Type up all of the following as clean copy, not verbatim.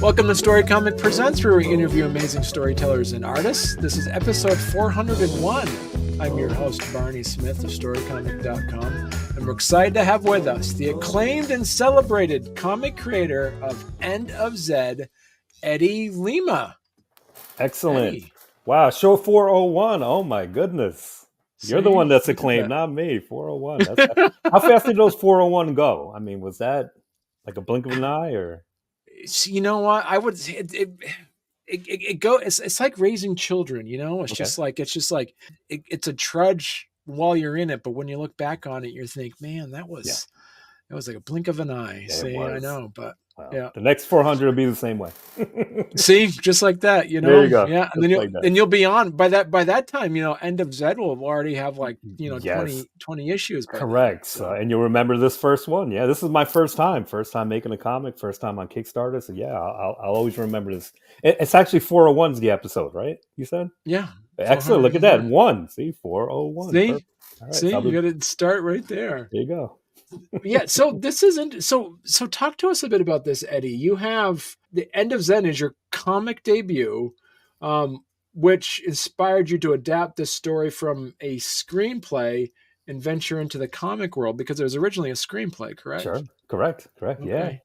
Welcome to Storycomic Presents, where we interview amazing storytellers and artists. This is episode 401. I'm your host, Barney Smith of Storycomic.com, and we're excited to have with us the acclaimed and celebrated comic creator of End of Zed, Eddie Lema. Excellent. Eddie. Wow, show 401. Oh my goodness. You're the one that's acclaimed, not me. 401. How fast did those 401 go? I mean, was that like a blink of an eye or? You know what? I would it go. It's like raising children. You know, it's just like it's a trudge while you're in it, but when you look back on it, you think, man, that was like a blink of an eye. Yeah, See, I know, but yeah, the next 400 will be the same way. See, just like that, you know. There you go. Yeah, and then you'll be on by that time. You know, End of Zed will already have like 20 issues. Correct. So. And you'll remember this first one. Yeah, this is my first time making a comic, first time on Kickstarter. So yeah, I'll always remember this. It's actually 401's the episode, right? You said? Yeah. Excellent. Look at that. 401. See, right, see, you got to start right there. There you go. Yeah, so this isn't so talk to us a bit about this, Eddie. You have the End of Zen is your comic debut, which inspired you to adapt this story from a screenplay and venture into the comic world, because it was originally a screenplay, correct? Sure. Correct. Okay. Yeah.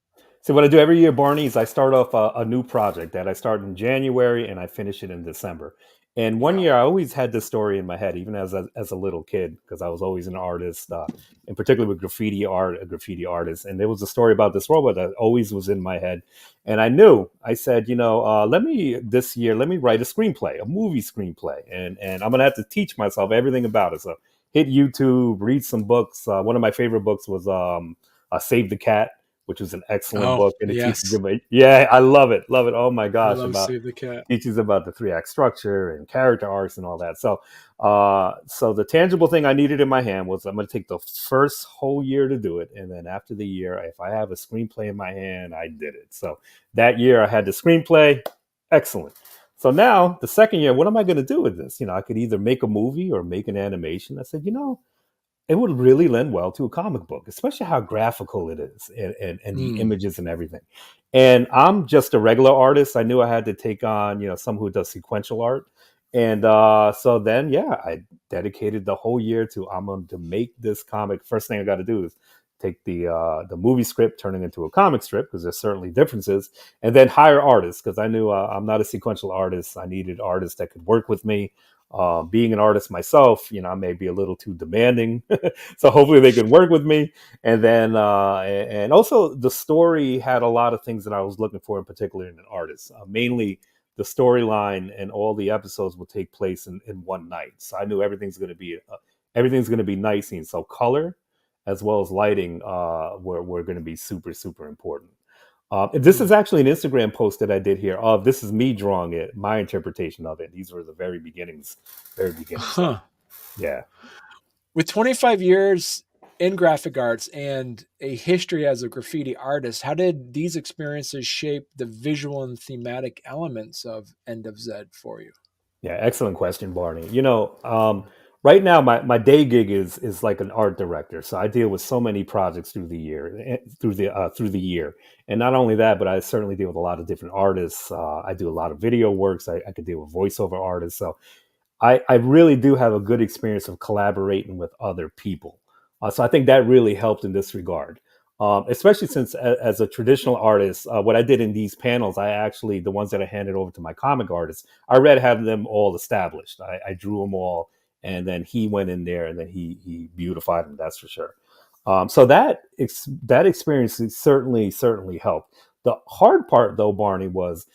So what I do every year, Barney, is I start off a new project that I start in January and I finish it in December. And one year I always had this story in my head, even as a little kid, because I was always an artist, in particular with graffiti art, a graffiti artist. And there was a story about this robot that always was in my head. And I said, let me write a screenplay, a movie screenplay. And I'm going to have to teach myself everything about it. So hit YouTube, read some books. One of my favorite books was Save the Cat, which was an excellent book. And it teaches about, I love it. Oh my gosh. About Save the Cat. Teaches about the 3-act structure and character arcs and all that. So the tangible thing I needed in my hand was I'm going to take the first whole year to do it. And then after the year, if I have a screenplay in my hand, I did it. So that year I had the screenplay. Excellent. So now the second year, what am I going to do with this? I could either make a movie or make an animation. I said, it would really lend well to a comic book, especially how graphical it is and the images and everything. And I'm just a regular artist. I knew I had to take on, someone who does sequential art. And so then, I dedicated the whole year to, I'm going to make this comic. First thing I got to do is take the movie script, turn it into a comic strip, because there's certainly differences, and then hire artists, because I knew I'm not a sequential artist. I needed artists that could work with me. Being an artist myself, I may be a little too demanding, so hopefully they can work with me. And then, and also the story had a lot of things that I was looking for, in particular in an artist. Mainly, the storyline and all the episodes will take place in one night, so I knew everything's going to be night scenes. So color, as well as lighting, were going to be super, super important. This is actually an Instagram post that I did here. This is me drawing it, my interpretation of it. These were the very beginnings. Huh. Yeah. With 25 years in graphic arts and a history as a graffiti artist, how did these experiences shape the visual and thematic elements of End of Zed for you? Yeah, excellent question, Barney. Right now, my day gig is like an art director, so I deal with so many projects through the year, and not only that, but I certainly deal with a lot of different artists. I do a lot of video works. I could deal with voiceover artists, so I really do have a good experience of collaborating with other people. So I think that really helped in this regard, especially since as a traditional artist, what I did in these panels, the ones that I handed over to my comic artists, I already had them all established. I drew them all. And then he went in there and then he beautified them, that's for sure. So that experience certainly helped. The hard part, though, Barney, was,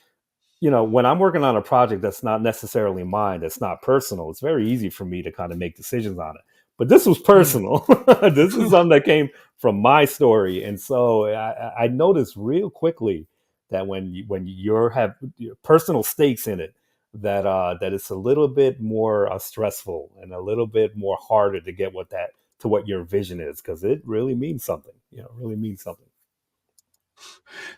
when I'm working on a project that's not necessarily mine, that's not personal, it's very easy for me to kind of make decisions on it. But this was personal. This is something that came from my story. And so I noticed real quickly that when you have personal stakes in it, that it's a little bit more stressful and a little bit more harder to get what your vision is, because it really means something. Really means something.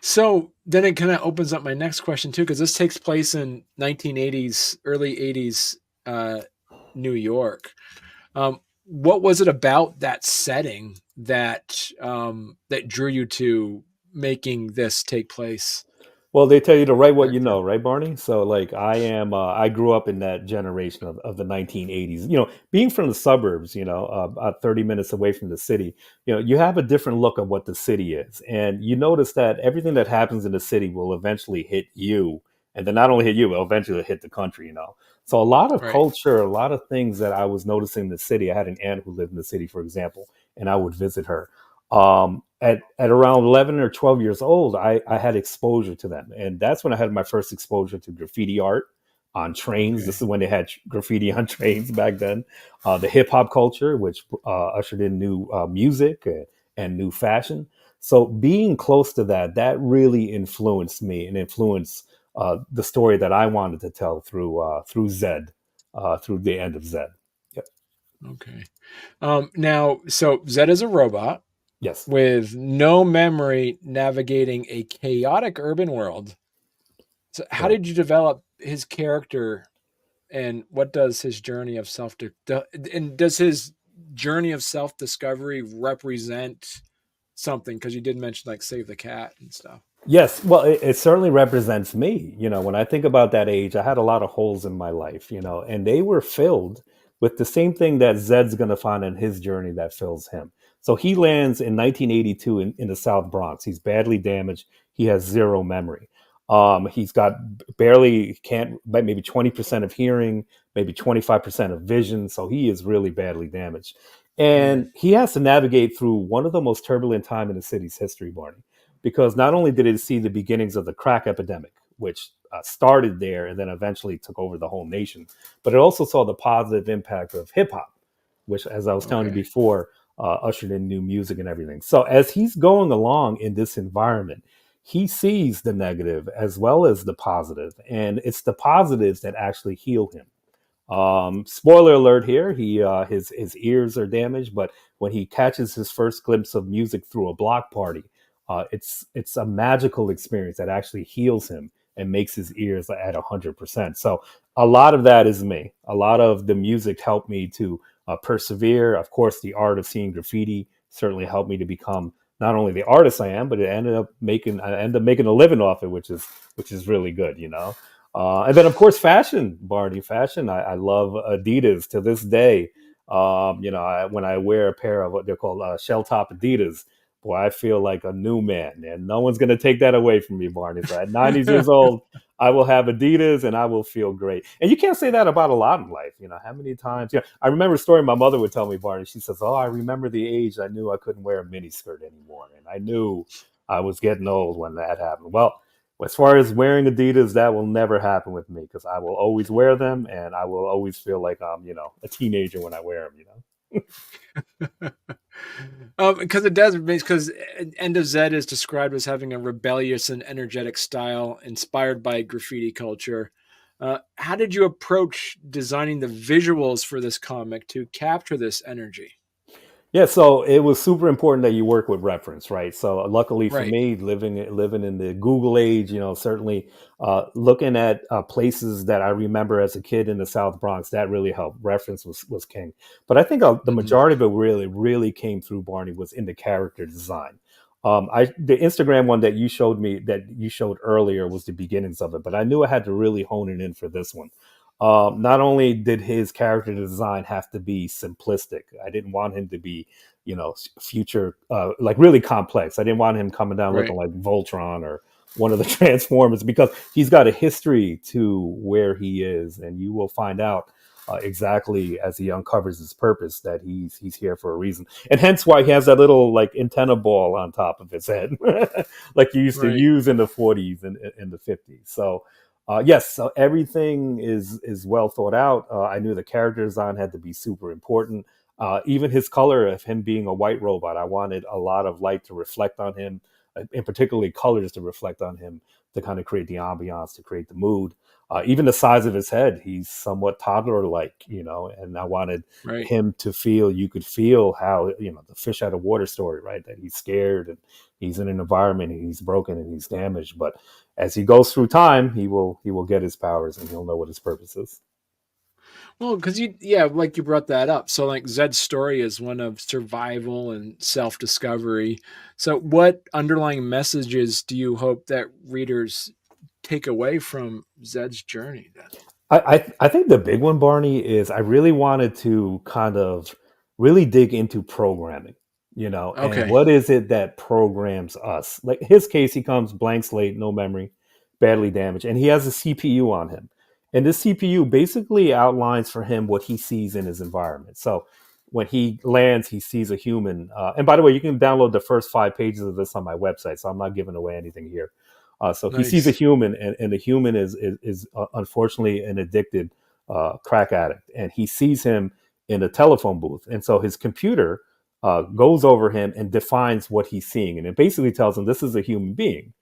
So then it kind of opens up my next question too, because this takes place in 1980s, early 80s New York. What was it about that setting that drew you to making this take place? Well, they tell you to write what you character. know, right, Barney? So, like, I grew up in that generation of the 1980s. Being from the suburbs, about 30 minutes away from the city, you have a different look of what the city is. And you notice that everything that happens in the city will eventually hit you. And then not only hit you, but eventually hit the country. So, a lot of Right. culture, a lot of things that I was noticing in the city. I had an aunt who lived in the city, for example, and I would visit her. At around 11 or 12 years old, I had exposure to them. And that's when I had my first exposure to graffiti art on trains. This Okay. is when they had graffiti on trains back then. The hip hop culture, which ushered in new music and new fashion. So being close to that, that really influenced me and influenced the story that I wanted to tell through Zed, through the end of Zed. Yep. Okay. Now, so Zed is a robot Yes. with no memory navigating a chaotic urban world. So how Right. did you develop his character, and what does his journey of and does his journey of self-discovery represent something? Because you did mention like save the cat and stuff. Yes, well, it certainly represents me. When I think about that age, I had a lot of holes in my life, and they were filled with the same thing that Zed's going to find in his journey that fills him. So he lands in 1982 in the South Bronx. He's badly damaged. He has zero memory. He's got barely can't maybe 20% of hearing, maybe 25% of vision. So he is really badly damaged, Mm, and he has to navigate through one of the most turbulent time in the city's history, Barney, because not only did it see the beginnings of the crack epidemic, which started there and then eventually took over the whole nation, but it also saw the positive impact of hip hop, which, as I was telling you okay. before, ushered in new music and everything. So as he's going along in this environment, he sees the negative as well as the positive, and it's the positives that actually heal him. Spoiler alert here: his ears are damaged, but when he catches his first glimpse of music through a block party, it's a magical experience that actually heals him and makes his ears at 100%. So a lot of that is me. A lot of the music helped me to persevere. Of course, the art of seeing graffiti certainly helped me to become not only the artist I am, but I ended up making a living off it, which is really good. And then, of course, fashion, Barney. Fashion. I love Adidas to this day. When I wear a pair of what they're called shell top Adidas, boy, I feel like a new man, and no one's going to take that away from me, Barney. So at 90 years old, I will have Adidas, and I will feel great. And you can't say that about a lot in life. How many times? I remember a story my mother would tell me, Barney. She says, "Oh, I remember the age I knew I couldn't wear a miniskirt anymore, and I knew I was getting old when that happened." Well, as far as wearing Adidas, that will never happen with me because I will always wear them, and I will always feel like I'm a teenager when I wear them. Because it does, because End of Zed is described as having a rebellious and energetic style inspired by graffiti culture. How did you approach designing the visuals for this comic to capture this energy? Yeah, so it was super important that you work with reference, right? So luckily for Right. me, living in the Google age, certainly looking at places that I remember as a kid in the South Bronx, that really helped. Reference was king, but I think the Hmm. majority of it really came through, Barney, was in the character design. The Instagram one that you showed earlier was the beginnings of it, but I knew I had to really hone it in for this one. Not only did his character design have to be simplistic, I didn't want him to be, future, like really complex. I didn't want him coming down looking Right. like Voltron or one of the Transformers because he's got a history to where he is, and you will find out exactly as he uncovers his purpose that he's here for a reason, and hence why he has that little like antenna ball on top of his head, like you used to Right. use in the 40s and in the 50s. So yes, so everything is well thought out. I knew the character design had to be super important. Even his color of him being a white robot, I wanted a lot of light to reflect on him, and particularly colors to reflect on him to kind of create the ambiance, to create the mood. Even the size of his head, he's somewhat toddler-like, and I wanted Right. him to feel, you could feel how, the fish out of water story, right? That he's scared and he's in an environment and he's broken and he's damaged, but as he goes through time, he will get his powers and he'll know what his purpose is. Well, because yeah, like you brought that up. So, like, Zed's story is one of survival and self discovery. So, what underlying messages do you hope that readers take away from Zed's journey then? I think the big one, Barney, is I really wanted to kind of really dig into programming, and Okay, what is it that programs us? Like his case, he comes blank slate, no memory, badly damaged, and he has a CPU on him. And this CPU basically outlines for him what he sees in his environment. So when he lands, he sees a human. And by the way, you can download the first 5 pages of this on my website, so I'm not giving away anything here. So he sees a nice. human, and the human is unfortunately an addicted crack addict, and he sees him in a telephone booth, and so his computer goes over him and defines what he's seeing, and it basically tells him this is a human being.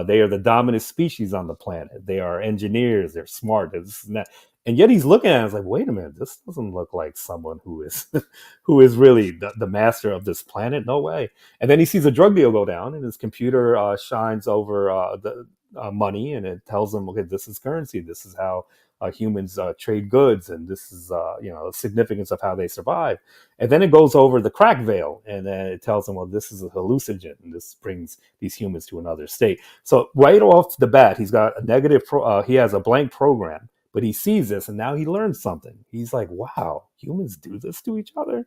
They are the dominant species on the planet. They are engineers. They're smart. This and that. And yet he's looking at it, it's like, wait a minute, this doesn't look like someone who is who is really the master of this planet. No way. And then he sees a drug deal go down, and his computer shines over the money, and it tells him, okay, this is currency. This is how humans trade goods, and this is the significance of how they survive. And then it goes over the crack veil, and then it tells him, well, this is a hallucinogen, and this brings these humans to another state. So right off the bat, he's got a he has a blank program, but he sees this, and now he learns something. He's like, wow, humans do this to each other?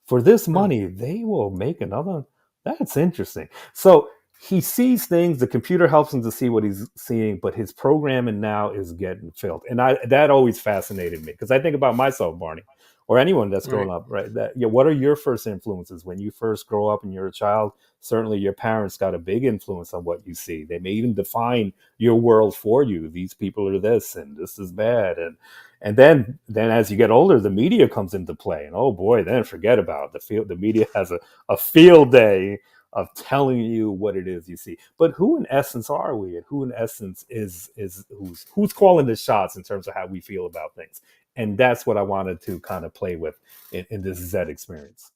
For this Huh. money, they will make another. That's interesting. So he sees things. The computer helps him to see what he's seeing, but his programming now is getting filled, and that always fascinated me because I think about myself, Barney, or anyone that's grown Right. up. Right? That what are your first influences when you first grow up and you're a child? Certainly, your parents got a big influence on what you see. They may even define your world for you. These people are this, and this is bad, and then as you get older, the media comes into play, and oh boy, then forget about it. The media has a field day of telling you what it is you see. But who in essence are we, and who in essence is who's calling the shots in terms of how we feel about things? And that's what I wanted to kind of play with in this Zed experience.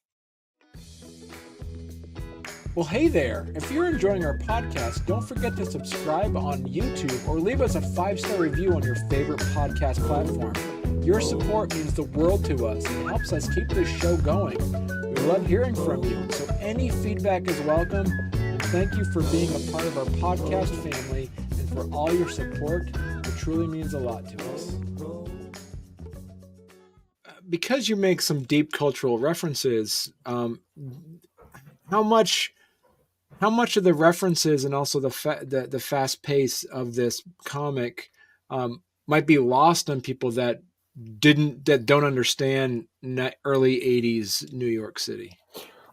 Well, hey there. If you're enjoying our podcast, don't forget to subscribe on YouTube or leave us a 5-star review on your favorite podcast platform. Your support means the world to us and helps us keep this show going. We love hearing from you, so any feedback is welcome. And thank you for being a part of our podcast family and for all your support. It truly means a lot to us. Because you make some deep cultural references, how much of the references and also the fast pace of this comic might be lost on people that don't understand early 80s New York City?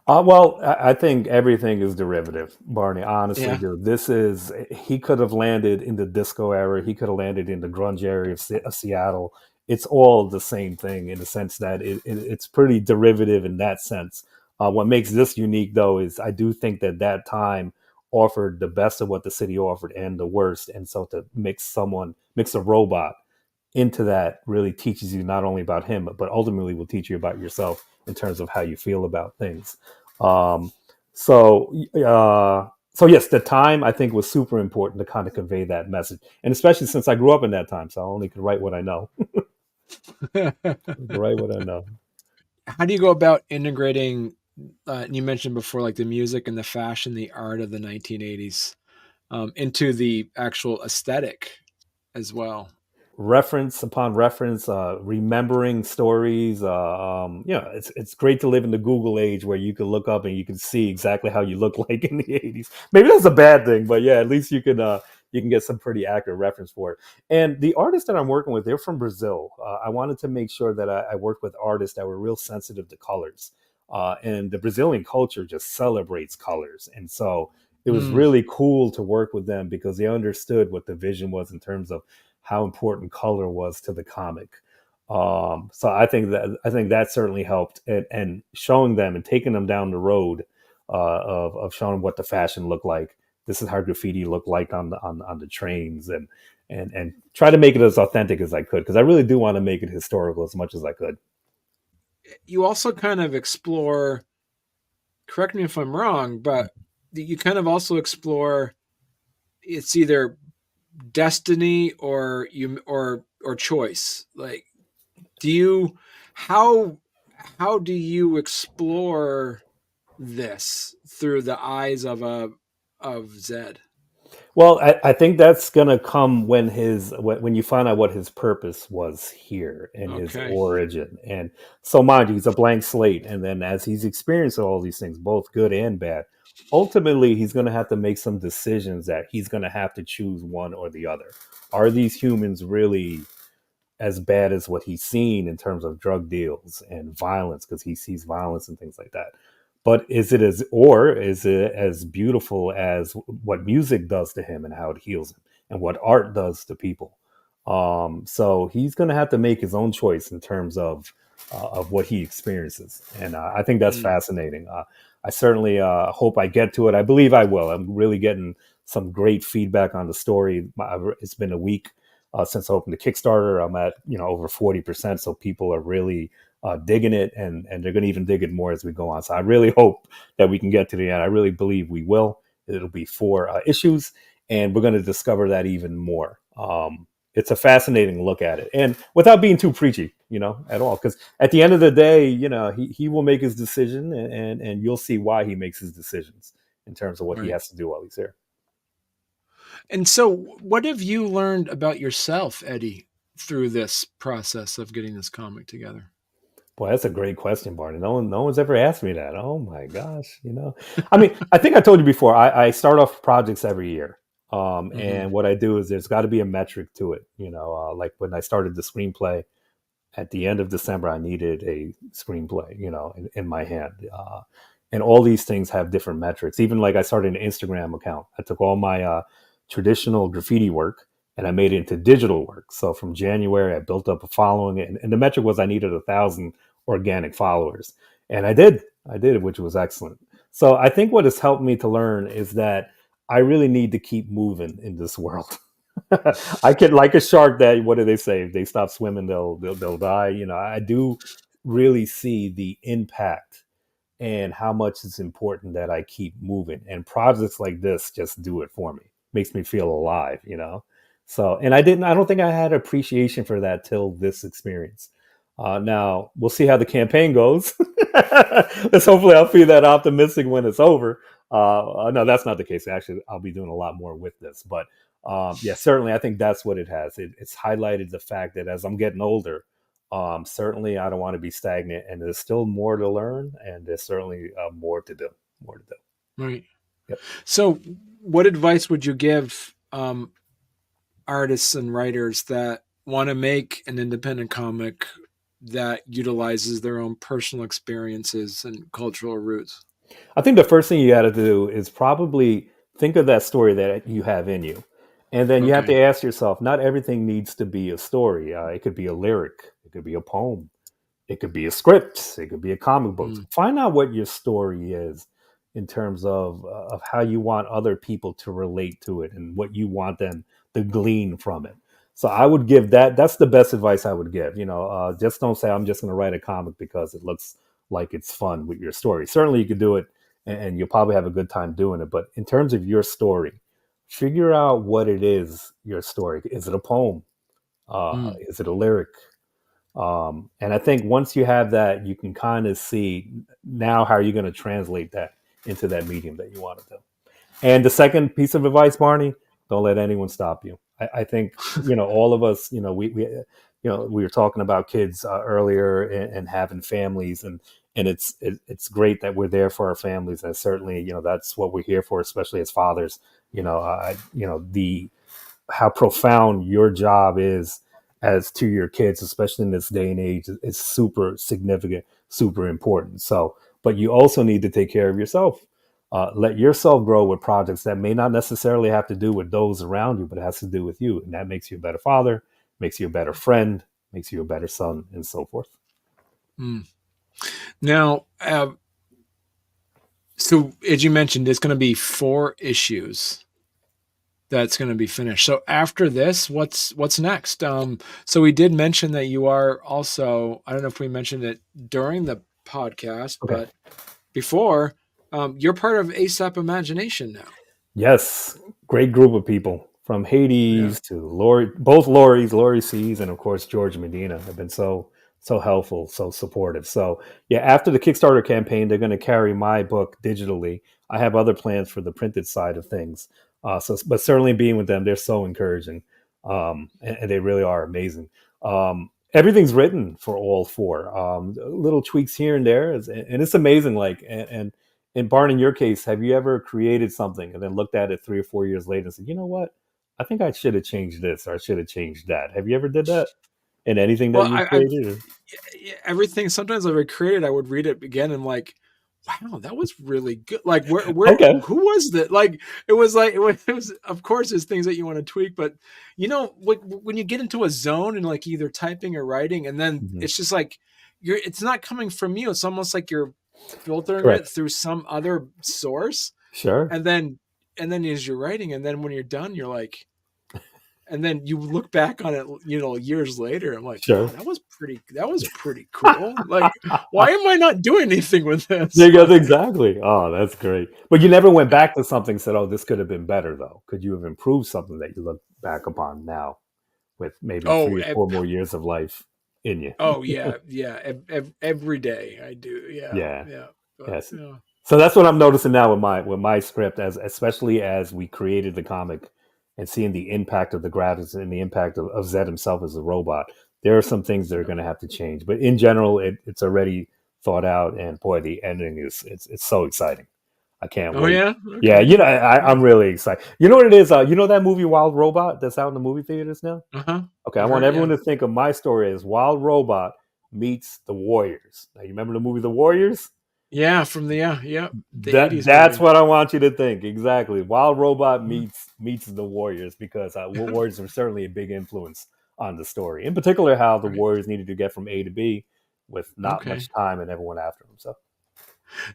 Well, I think everything is derivative, Barney. Honestly, Yeah. dude, he could have landed in the disco era. He could have landed in the grunge area of Seattle. It's all the same thing in the sense that it's pretty derivative in that sense. What makes this unique, though, is I do think that time offered the best of what the city offered and the worst. And so to mix a robot into that really teaches you not only about him, but ultimately will teach you about yourself in terms of how you feel about things. Um, so yes, the time I think was super important to kind of convey that message, and especially since I grew up in that time, so I only could write what I know. Write what I know. How do you go about integrating? You mentioned before, like the music and the fashion, the art of the 1980s, into the actual aesthetic as well. Reference upon reference, remembering stories. It's great to live in the Google age where you can look up and you can see exactly how you look like in the '80s. Maybe that's a bad thing, but yeah, at least you can get some pretty accurate reference for it. And the artists that I'm working with, they're from Brazil. I wanted to make sure that I worked with artists that were real sensitive to colors. And the Brazilian culture just celebrates colors, and so it was Mm. really cool to work with them because they understood what the vision was in terms of how important color was to the comic. So I think that certainly helped, and showing them and taking them down the road of showing what the fashion looked like. This is how graffiti looked like on the trains, and try to make it as authentic as I could because I really do want to make it historical as much as I could. You also kind of explore, correct me if I'm wrong, but you kind of also explore it's either destiny or choice. Like, do you how how do you explore this through the eyes of Zed? Well, I think that's gonna come when when you find out what his purpose was here and his Okay. origin. And so, mind you, he's a blank slate. And then as he's experiencing all these things, both good and bad, ultimately he's gonna have to make some decisions that he's gonna have to choose one or the other. Are these humans really as bad as what he's seen in terms of drug deals and violence, because he sees violence and things like that? But is it as beautiful as what music does to him and how it heals him and what art does to people? So he's going to have to make his own choice in terms of what he experiences, and I think that's Mm, fascinating. I certainly hope I get to it. I believe I will. I'm really getting some great feedback on the story. It's been a week since I opened the Kickstarter. I'm at over 40%, so people are really digging it, and they're going to even dig it more as we go on. So I really hope that we can get to the end. I really believe we will. It'll be 4 issues, and we're going to discover that even more. It's a fascinating look at it, and without being too preachy, at all. Because at the end of the day, he will make his decision, and you'll see why he makes his decisions in terms of what he right. has to do while he's here. And so, what have you learned about yourself, Eddie, through this process of getting this comic together? Boy, that's a great question, Barney. No one's ever asked me that. Oh my gosh, I mean, I think I told you before. I start off projects every year, Hmm. and what I do is there's got to be a metric to it. Like when I started the screenplay at the end of December, I needed a screenplay, in my hand. And all these things have different metrics. Even like I started an Instagram account. I took all my traditional graffiti work and I made it into digital work. So from January, I built up a following, and the metric was I needed 1,000 organic followers, and I did. I did, which was excellent. So I think what has helped me to learn is that I really need to keep moving in this world. I can like a shark that what do they say? If they stop swimming, they'll die. I do really see the impact and how much it's important that I keep moving. And projects like this just do it for me. Makes me feel alive. So, and I don't think I had appreciation for that till this experience. Now we'll see how the campaign goes. Let's hopefully I'll feel that optimistic when it's over. No, that's not the case. Actually, I'll be doing a lot more with this. But yeah, certainly I think that's what it has. It's highlighted the fact that as I'm getting older, certainly I don't want to be stagnant, and there's still more to learn, and there's certainly more to do. More to do. Right. Yep. So, what advice would you give artists and writers that want to make an independent comic that utilizes their own personal experiences and cultural roots? I think the first thing you got to do is probably think of that story that you have in you. And then you have Okay. to ask yourself, not everything needs to be a story. It could be a lyric, it could be a poem, it could be a script, it could be a comic book. Mm, Find out what your story is in terms of how you want other people to relate to it and what you want them to glean from it. So I would give that's the best advice I would give. Just don't say I'm just going to write a comic because it looks like it's fun with your story. Certainly you could do it, and you'll probably have a good time doing it. But in terms of your story, figure out what it is. Your story, is it a poem? mm, Is it a lyric? And I think once you have that, you can kind of see now how you're going to translate that into that medium that you want to do. And the second piece of advice, Barney, don't let anyone stop you. I think all of us, we were talking about kids earlier, and having families, and it's great that we're there for our families, and certainly that's what we're here for, especially as fathers. The how profound your job is as to your kids, especially in this day and age, is super significant, super important. So, but you also need to take care of yourself. Let yourself grow with projects that may not necessarily have to do with those around you, but it has to do with you. And that makes you a better father, makes you a better friend, makes you a better son, and so forth. mm. Now, so as you mentioned, it's going to be 4 issues that's going to be finished. So after this, what's next? So we did mention that you are also, I don't know if we mentioned it during the podcast, Okay. but before, you're part of ASAP Imagination now. Yes, great group of people from Yeah. Hades to Lori, both Lori C's, and of course George Medina have been so helpful, so supportive. So yeah, after the Kickstarter campaign, they're going to carry my book digitally. I have other plans for the printed side of things, But certainly being with them, they're so encouraging, and they really are amazing. Everything's written for all four. Little tweaks here and there, and it's amazing. Like, and Barn, in your case, have you ever created something and then looked at it 3 or 4 years later and said, you know what? I think I should have changed this or I should have changed that. Have you ever did that in anything that Well, you created? everything. Sometimes I've created, I would read it again and like, wow, that was really good. Like, where, Okay. who was that? Like, it was. Of course, there's things that you want to tweak, but when you get into a zone and like either typing or writing, and then Mhm. it's just like it's not coming from you. It's almost like you're filtering it Correct. through some other source, Sure. and then as you're writing, and then when you're done, you're like. And then you look back on it, years later. I'm like, wow, Sure. that was pretty cool. Like, why am I not doing anything with this? There you go. Exactly. Oh, that's great. But you never went back to something and said, oh, this could have been better, though. Could you have improved something that you look back upon now with maybe Oh, 3 or 4 more years of life in you? yeah. Every day I do. Yeah, Yeah. yeah. But, Yes. yeah. So that's what I'm noticing now with my script, especially as we created the comic and seeing the impact of the graphics and the impact of Zed himself as a robot. There are some things that are going to have to change, but in general, it's already thought out. And boy, the ending it's so exciting. I can't Oh wait. yeah. Yeah, Okay. I'm really excited. You know what it is? You know that movie Wild Robot that's out in the movie theaters now? Uh huh. Okay, I I've want heard. Yeah. everyone to think of my story as Wild Robot meets the Warriors. Now, you remember the movie The Warriors? Yeah. From the the '80s That's movie. what I want you to think. Exactly. Wild Robot meets the Warriors because Warriors are certainly a big influence on the story. In particular, how the Right. Warriors needed to get from A to B with not Okay. much time and everyone after them.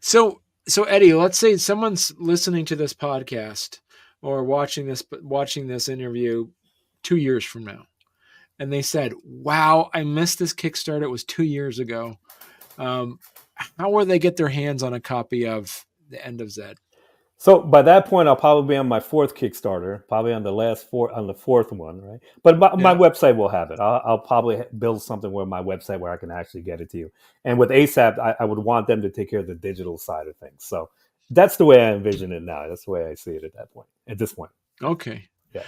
So So Eddie, let's say someone's listening to this podcast or watching this interview 2 years from now, and they said, "Wow, I missed this Kickstarter. It was 2 years ago." Um, how will they get their hands on a copy of The End of Zed? So by that point, I'll probably be on my fourth Kickstarter, probably on the fourth one, right? But my Yeah. website will have it. I'll probably build something where my website where I can actually get it to you. And with ASAP, I would want them to take care of the digital side of things. So that's the way I envision it now. That's the way I see it at this point. Okay. Yeah.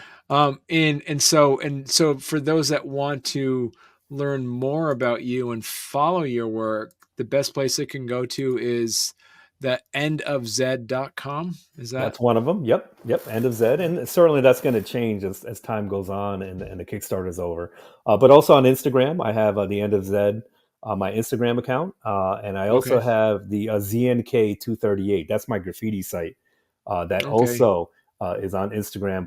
And so for those that want to learn more about you and follow your work, the best place they can go to is the endofzed.com. Is that That's one of them. Yep. End of Zed, and certainly that's going to change as time goes on and the Kickstarter is over. But also on Instagram, I have the End of Zed, my Instagram account, and I also okay? have the ZNK238. That's my graffiti site that Okay. also is on Instagram.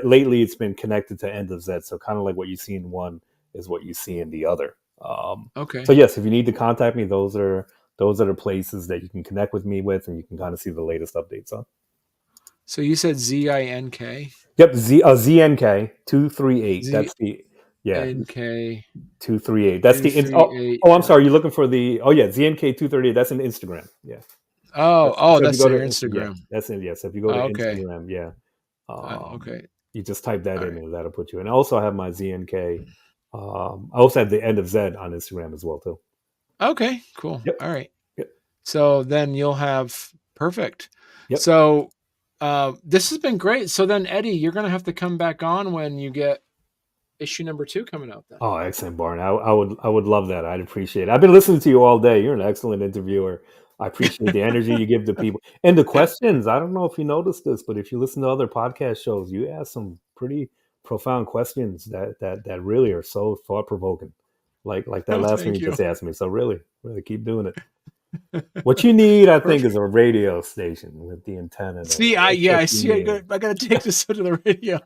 Lately it's been connected to End of Zed, so kind of like what you see in one is what you see in the other. So Okay. yes, if you need to contact me, those are the places that you can connect with me with, and you can kind of see the latest updates on. So you said ZINK? Yep, ZNK 238. That's the yeah ZNK 238. That's the two-three-eight. I'm sorry. You're looking for the ZNK 238. That's an Instagram. Yeah. Oh, So if you that's go to your Yeah, Instagram. that's it. Yeah. So if you go to Okay. Instagram, yeah, um, Okay. you just type that All in right. and that'll put you in. I also have my ZNK. I also have the End of Zed on Instagram as well too. Okay. Cool. Yep. All right. Yep. So then you'll have perfect. Yep. So this has been great. So then Eddie, you're gonna have to come back on when you get issue number 2 coming out then. Oh, excellent, Barn. I would love that. I'd appreciate it. I've been listening to you all day. You're an excellent interviewer. I appreciate the energy you give to people and the questions. I don't know if you noticed this, but if you listen to other podcast shows, you ask some pretty profound questions that really are so thought provoking. Like that Oh, last one thank you you. just asked me. So really, really keep doing it. What you need, I think, is Perfect. a radio station with the antenna. See, That's what I you see. I need. gotta take this to the radio.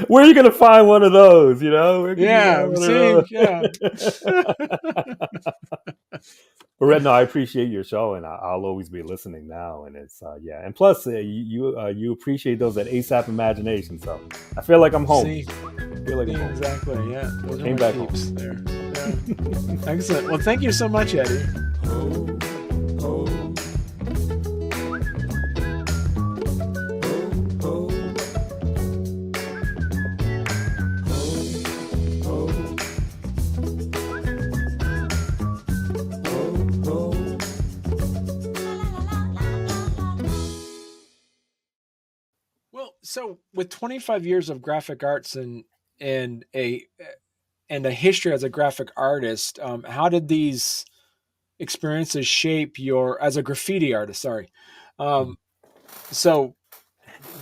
Where are you gonna find one of those? Where can you Yeah. find one See. of Yeah. those? But Red, no, I appreciate your show, and I'll always be listening now. And it's yeah, and plus you appreciate those at ASAP Imagination, so I feel like I'm home. See. I feel like I'm home. Exactly. Yeah. Those are Came my back home. peeps there. Yeah. Excellent. Well, thank you so much, Eddie. So with 25 years of graphic arts and a and a history as a graphic artist, how did these experiences shape your as a graffiti artist? Sorry. Um, so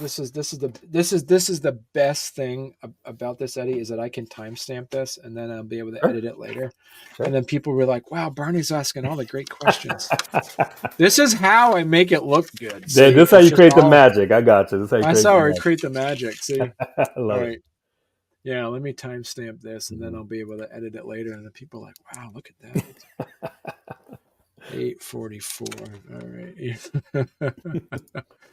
this is the best thing about this, Eddie, is that I can timestamp this and then I'll be able to Sure. edit it later. Sure. And then people were like, "Wow, Barney's asking all the great questions." This is how I make it look good. See, This is how it's you just create the all magic. I got you. This is how you that's create how the I magic. create the magic. See, I all love right, yeah. Let me timestamp this, and then it. I'll be able to edit it later. And the people are like, "Wow, look at that." 8:44. All right.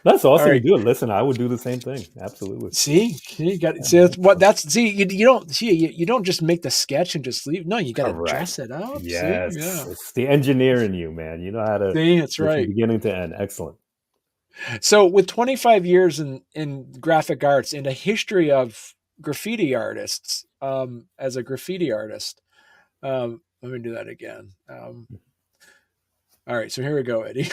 That's All awesome. You right. do it. Listen, I would do the same thing. Absolutely. See, you got Yeah, see that's what excellent. that's see you don't see you don't just make the sketch and just leave. No, you got to Correct. dress it up. See, Yes. yeah. It's the engineer in you, man. You know how to See, that's do it from right. beginning to end. Excellent. So with 25 years in graphic arts and a history of graffiti artists, as a graffiti artist, let me do that again. All right, so here we go, Eddie.